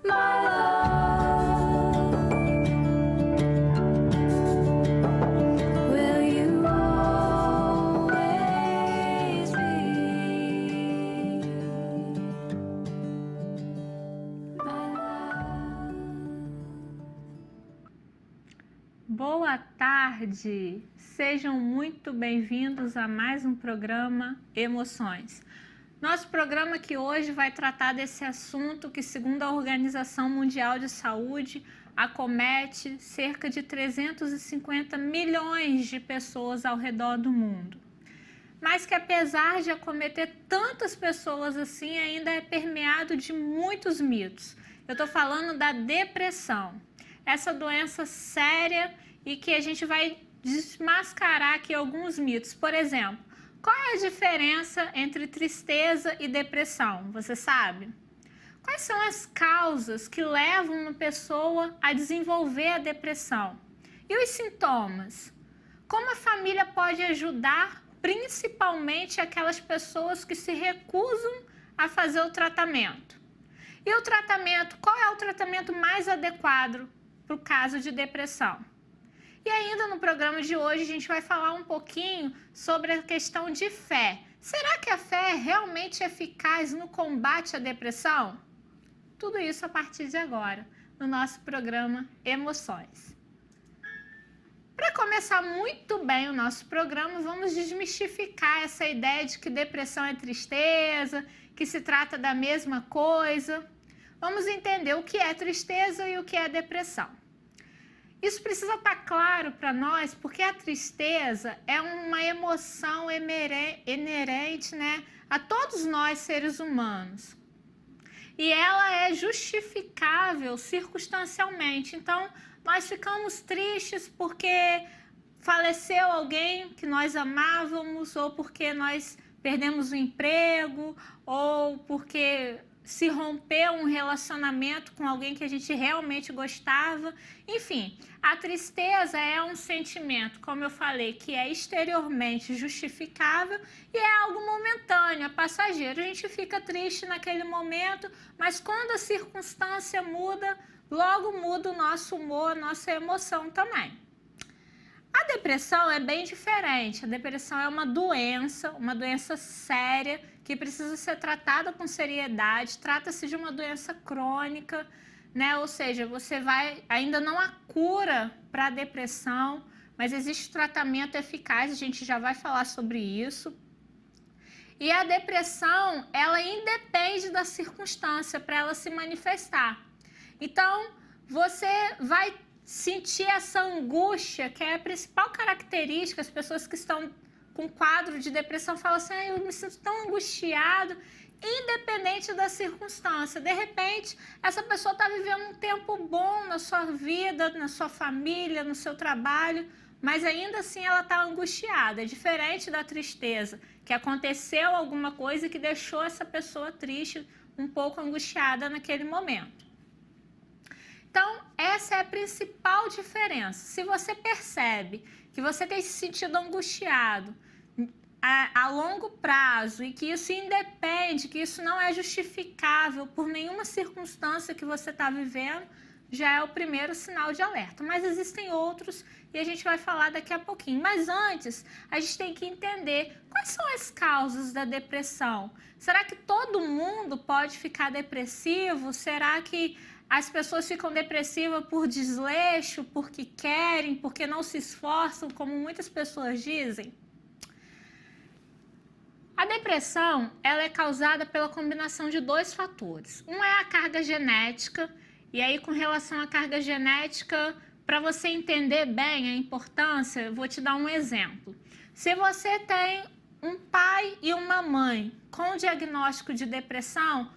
my love. Will you always be my love? Boa tarde! Sejam muito bem-vindos a mais um programa Emoções. Nosso programa que hoje vai tratar desse assunto que, segundo a Organização Mundial de Saúde, acomete cerca de 350 milhões de pessoas ao redor do mundo. Mas que, apesar de acometer tantas pessoas assim, ainda é permeado de muitos mitos. Eu estou falando da depressão, essa doença séria e que a gente vai desmascarar aqui alguns mitos. Por exemplo, qual é a diferença entre tristeza e depressão? Você sabe? Quais são as causas que levam uma pessoa a desenvolver a depressão? E os sintomas? Como a família pode ajudar, principalmente aquelas pessoas que se recusam a fazer o tratamento? E o tratamento, qual é o tratamento mais adequado para o caso de depressão? E ainda no programa de hoje a gente vai falar um pouquinho sobre a questão de fé. Será que a fé é realmente eficaz no combate à depressão? Tudo isso a partir de agora, no nosso programa Emoções. Para começar muito bem o nosso programa, vamos desmistificar essa ideia de que depressão é tristeza, que se trata da mesma coisa. Vamos entender o que é tristeza e o que é depressão. Isso precisa estar claro para nós, porque a tristeza é uma emoção inerente, a todos nós seres humanos. E ela é justificável circunstancialmente. Então, nós ficamos tristes porque faleceu alguém que nós amávamos, ou porque nós perdemos o emprego, ou porque se rompeu um relacionamento com alguém que a gente realmente gostava. Enfim, a tristeza é um sentimento, como eu falei, que é exteriormente justificável e é algo momentâneo, é passageiro. A gente fica triste naquele momento, mas quando a circunstância muda, logo muda o nosso humor, a nossa emoção também. A depressão é bem diferente. A depressão é uma doença séria que precisa ser tratada com seriedade. Trata-se de uma doença crônica, Ou seja, ainda não há cura para a depressão, mas existe tratamento eficaz, a gente já vai falar sobre isso. E a depressão, ela independe da circunstância para ela se manifestar. Então, você vai sentir essa angústia, que é a principal característica. As pessoas que estão com quadro de depressão falam assim: eu me sinto tão angustiado, independente da circunstância. De repente, essa pessoa está vivendo um tempo bom na sua vida, na sua família, no seu trabalho, mas ainda assim ela está angustiada. É diferente da tristeza, que aconteceu alguma coisa que deixou essa pessoa triste, um pouco angustiada naquele momento. Então, essa é a principal diferença. Se você percebe que você tem se sentido angustiado a longo prazo e que isso independe, que isso não é justificável por nenhuma circunstância que você está vivendo, já é o primeiro sinal de alerta. Mas existem outros e a gente vai falar daqui a pouquinho. Mas antes, a gente tem que entender quais são as causas da depressão. Será que todo mundo pode ficar depressivo? Será que as pessoas ficam depressivas por desleixo, porque querem, porque não se esforçam, como muitas pessoas dizem? A depressão, ela é causada pela combinação de dois fatores. Um é a carga genética, e aí com relação à carga genética, para você entender bem a importância, eu vou te dar um exemplo. Se você tem um pai e uma mãe com diagnóstico de depressão,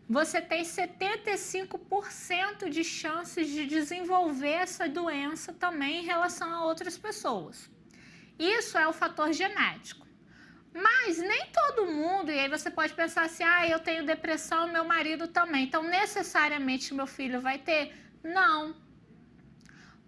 você tem 75% de chances de desenvolver essa doença também em relação a outras pessoas. Isso é o fator genético. Mas nem todo mundo, e aí você pode pensar assim: eu tenho depressão, meu marido também, então necessariamente meu filho vai ter? Não.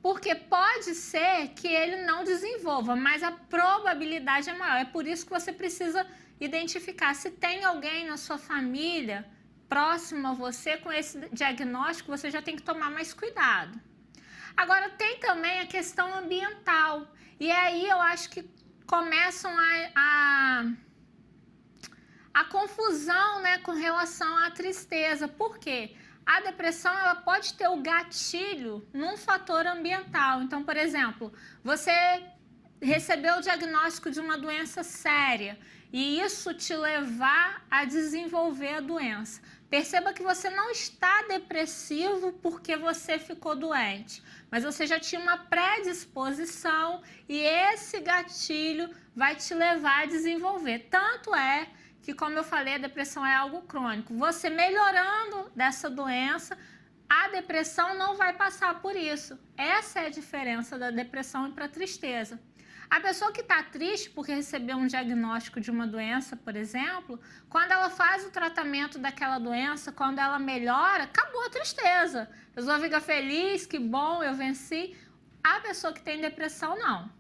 Porque pode ser que ele não desenvolva, mas a probabilidade é maior. É por isso que você precisa identificar se tem alguém na sua família próximo a você, com esse diagnóstico, você já tem que tomar mais cuidado. Agora, tem também a questão ambiental. E aí eu acho que começam a confusão, né, com relação à tristeza. Por quê? A depressão, ela pode ter o gatilho num fator ambiental. Então, por exemplo, você recebeu o diagnóstico de uma doença séria e isso te levar a desenvolver a doença. Perceba que você não está depressivo porque você ficou doente, mas você já tinha uma predisposição e esse gatilho vai te levar a desenvolver. Tanto é que, como eu falei, a depressão é algo crônico. Você melhorando dessa doença, a depressão não vai passar por isso. Essa é a diferença da depressão e para a tristeza. A pessoa que está triste porque recebeu um diagnóstico de uma doença, por exemplo, quando ela faz o tratamento daquela doença, quando ela melhora, acabou a tristeza. A pessoa fica feliz, que bom, eu venci. A pessoa que tem depressão, não.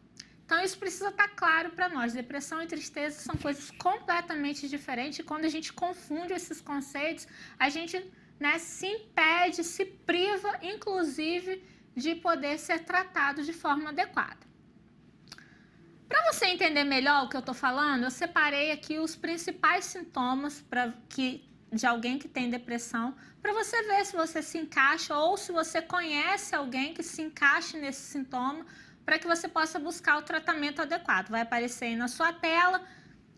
Então, isso precisa estar claro para nós. Depressão e tristeza são coisas completamente diferentes. E quando a gente confunde esses conceitos, a gente, né, se impede, se priva, inclusive, de poder ser tratado de forma adequada. Para você entender melhor o que eu estou falando, eu separei aqui os principais sintomas de alguém que tem depressão, para você ver se você se encaixa ou se você conhece alguém que se encaixe nesse sintoma, para que você possa buscar o tratamento adequado. Vai aparecer aí na sua tela.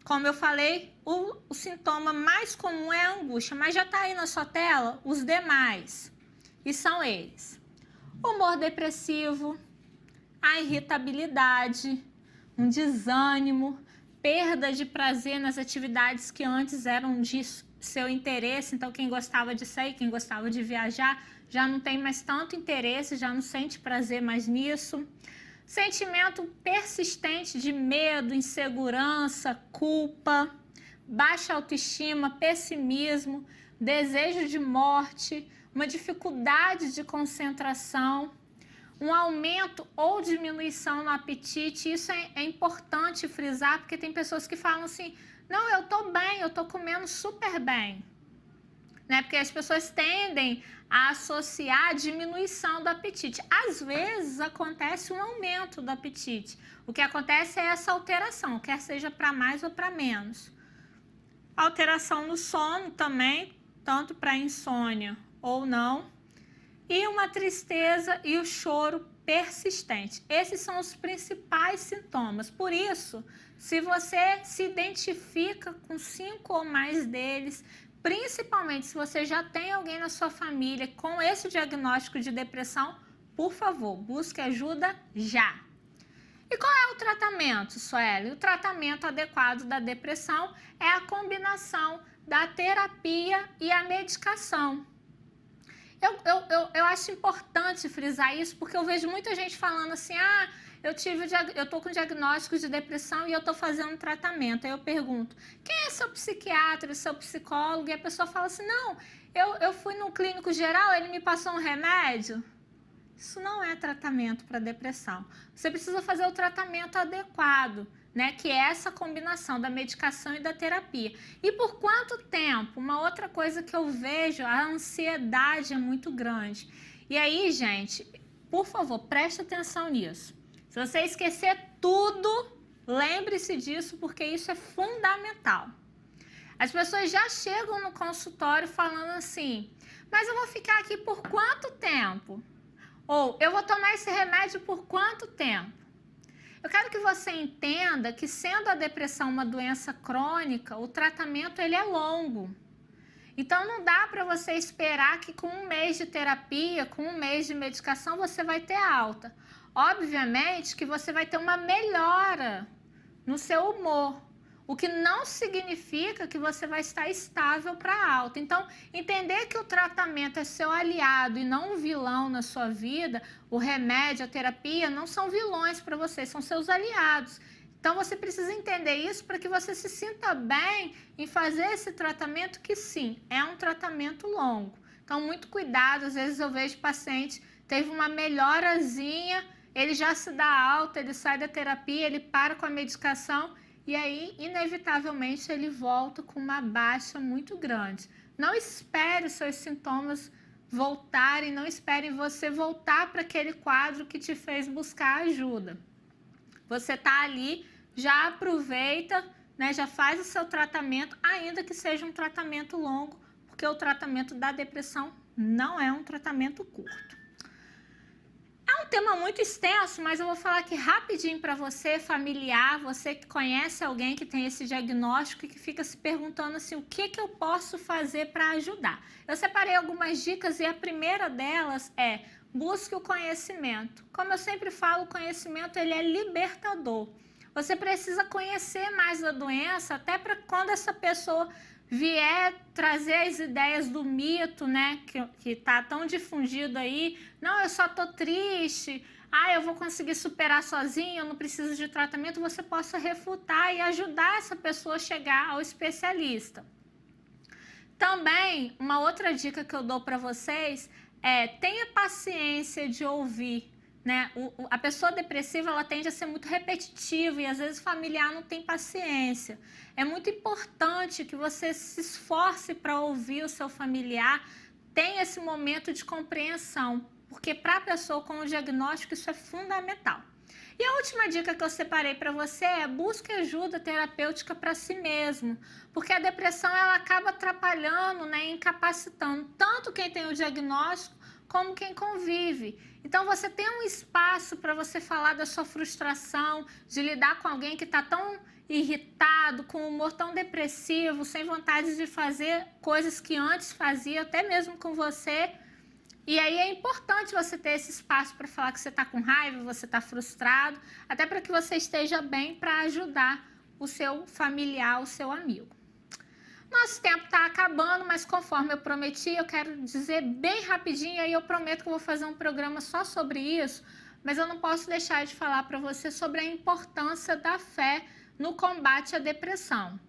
Como eu falei, o sintoma mais comum é a angústia, mas já está aí na sua tela os demais. E são eles: humor depressivo, a irritabilidade, um desânimo, perda de prazer nas atividades que antes eram de seu interesse. Então, quem gostava de sair, quem gostava de viajar, já não tem mais tanto interesse, já não sente prazer mais nisso. Sentimento persistente de medo, insegurança, culpa, baixa autoestima, pessimismo, desejo de morte, uma dificuldade de concentração, um aumento ou diminuição no apetite. Isso é importante frisar, porque tem pessoas que falam assim: não, eu tô bem, eu tô comendo super bem, né? Porque as pessoas tendem a associar a diminuição do apetite. Às vezes acontece um aumento do apetite. O que acontece é essa alteração, quer seja para mais ou para menos. Alteração no sono também, tanto para insônia ou não. E uma tristeza e o choro persistente. Esses são os principais sintomas. Por isso, se você se identifica com 5 ou mais deles, principalmente se você já tem alguém na sua família com esse diagnóstico de depressão, por favor, busque ajuda já. E qual é o tratamento, Sueli? O tratamento adequado da depressão é a combinação da terapia e a medicação. Eu acho importante frisar isso, porque eu vejo muita gente falando assim: ah, eu tô com diagnóstico de depressão e eu tô fazendo tratamento. Aí eu pergunto: quem é seu psiquiatra, seu psicólogo? E a pessoa fala assim: não, eu fui no clínico geral, ele me passou um remédio. Isso não é tratamento para depressão. Você precisa fazer o tratamento adequado, né? Que é essa combinação da medicação e da terapia. E por quanto tempo? Uma outra coisa que eu vejo, a ansiedade é muito grande. E aí, gente, por favor, preste atenção nisso. Se você esquecer tudo, lembre-se disso, porque isso é fundamental. As pessoas já chegam no consultório falando assim: mas eu vou ficar aqui por quanto tempo? Ou eu vou tomar esse remédio por quanto tempo? Eu quero que você entenda que, sendo a depressão uma doença crônica, o tratamento ele é longo. Então, não dá para você esperar que com 1 mês de terapia, com 1 mês de medicação, você vai ter alta. Obviamente que você vai ter uma melhora no seu humor, o que não significa que você vai estar estável para alta. Então, entender que o tratamento é seu aliado e não um vilão na sua vida, o remédio, a terapia, não são vilões para você, são seus aliados. Então, você precisa entender isso para que você se sinta bem em fazer esse tratamento, que sim, é um tratamento longo. Então, muito cuidado. Às vezes eu vejo paciente, teve uma melhorazinha, ele já se dá alta, ele sai da terapia, ele para com a medicação, e aí, inevitavelmente, ele volta com uma baixa muito grande. Não espere os seus sintomas voltarem, não espere você voltar para aquele quadro que te fez buscar ajuda. Você está ali, já aproveita, né, já faz o seu tratamento, ainda que seja um tratamento longo, porque o tratamento da depressão não é um tratamento curto. É um tema muito extenso, mas eu vou falar aqui rapidinho para você, familiar, você que conhece alguém que tem esse diagnóstico e que fica se perguntando assim, o que eu posso fazer para ajudar? Eu separei algumas dicas e a primeira delas é busque o conhecimento. Como eu sempre falo, o conhecimento ele é libertador. Você precisa conhecer mais a doença, até para quando essa pessoa vier trazer as ideias do mito, né, que está tão difundido aí, não, eu só tô triste, eu vou conseguir superar sozinho, eu não preciso de tratamento, você possa refutar e ajudar essa pessoa a chegar ao especialista. Também, uma outra dica que eu dou para vocês é tenha paciência de ouvir. Né? A pessoa depressiva ela tende a ser muito repetitiva e às vezes o familiar não tem paciência. É muito importante que você se esforce para ouvir o seu familiar, tenha esse momento de compreensão, porque para a pessoa com o diagnóstico isso é fundamental. E a última dica que eu separei para você é busque ajuda terapêutica para si mesmo, porque a depressão ela acaba atrapalhando, né, incapacitando tanto quem tem o diagnóstico como quem convive. Então você tem um espaço para você falar da sua frustração, de lidar com alguém que está tão irritado, com um humor tão depressivo, sem vontade de fazer coisas que antes fazia, até mesmo com você. E aí é importante você ter esse espaço para falar que você está com raiva, você está frustrado, até para que você esteja bem para ajudar o seu familiar, o seu amigo. Nosso tempo está acabando, mas conforme eu prometi, eu quero dizer bem rapidinho, aí eu prometo que eu vou fazer um programa só sobre isso, mas eu não posso deixar de falar para você sobre a importância da fé no combate à depressão.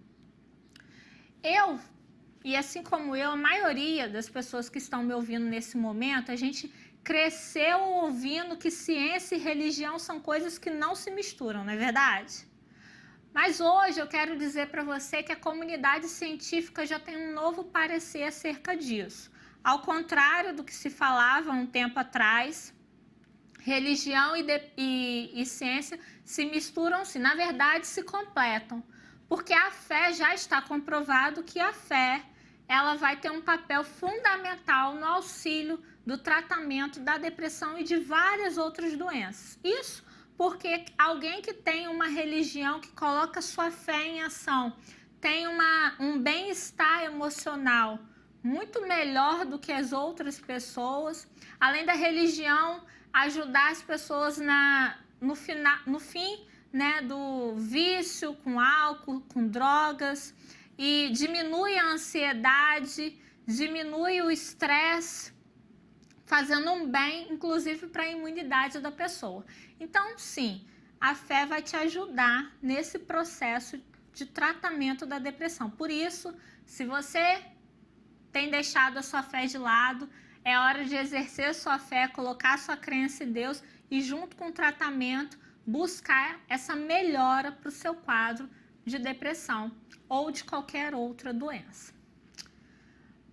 E assim como eu, a maioria das pessoas que estão me ouvindo nesse momento, a gente cresceu ouvindo que ciência e religião são coisas que não se misturam, não é verdade? Mas hoje eu quero dizer para você que a comunidade científica já tem um novo parecer acerca disso. Ao contrário do que se falava um tempo atrás, religião e ciência se misturam-se, na verdade se completam. Porque a fé já está comprovado que a fé ela vai ter um papel fundamental no auxílio do tratamento da depressão e de várias outras doenças. Isso porque alguém que tem uma religião que coloca sua fé em ação, tem um bem-estar emocional muito melhor do que as outras pessoas, além da religião ajudar as pessoas no fim, né, do vício com álcool, com drogas, e diminui a ansiedade, diminui o estresse, fazendo um bem, inclusive para a imunidade da pessoa. Então, sim, a fé vai te ajudar nesse processo de tratamento da depressão. Por isso, se você tem deixado a sua fé de lado, é hora de exercer sua fé, colocar sua crença em Deus e, junto com o tratamento, buscar essa melhora para o seu quadro de depressão ou de qualquer outra doença.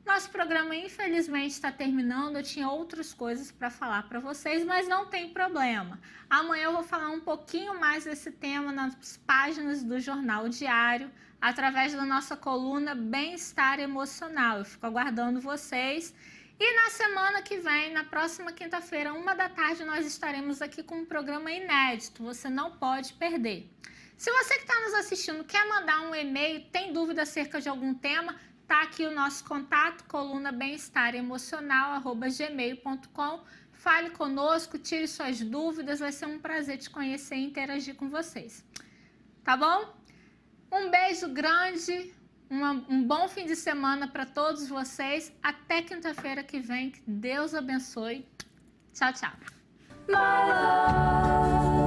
Nosso programa, infelizmente, está terminando. Eu tinha outras coisas para falar para vocês, mas não tem problema. Amanhã eu vou falar um pouquinho mais desse tema nas páginas do Jornal Diário, através da nossa coluna Bem-Estar Emocional. Eu fico aguardando vocês. E na semana que vem, na próxima quinta-feira, 13h, nós estaremos aqui com um programa inédito. Você não pode perder. Se você que está nos assistindo quer mandar um e-mail, tem dúvida acerca de algum tema, tá aqui o nosso contato, coluna bem-estar-emocional@gmail.com. Fale conosco, tire suas dúvidas, vai ser um prazer te conhecer e interagir com vocês. Tá bom? Um beijo grande, um bom fim de semana para todos vocês. Até quinta-feira que vem. Que Deus abençoe. Tchau, tchau. My love.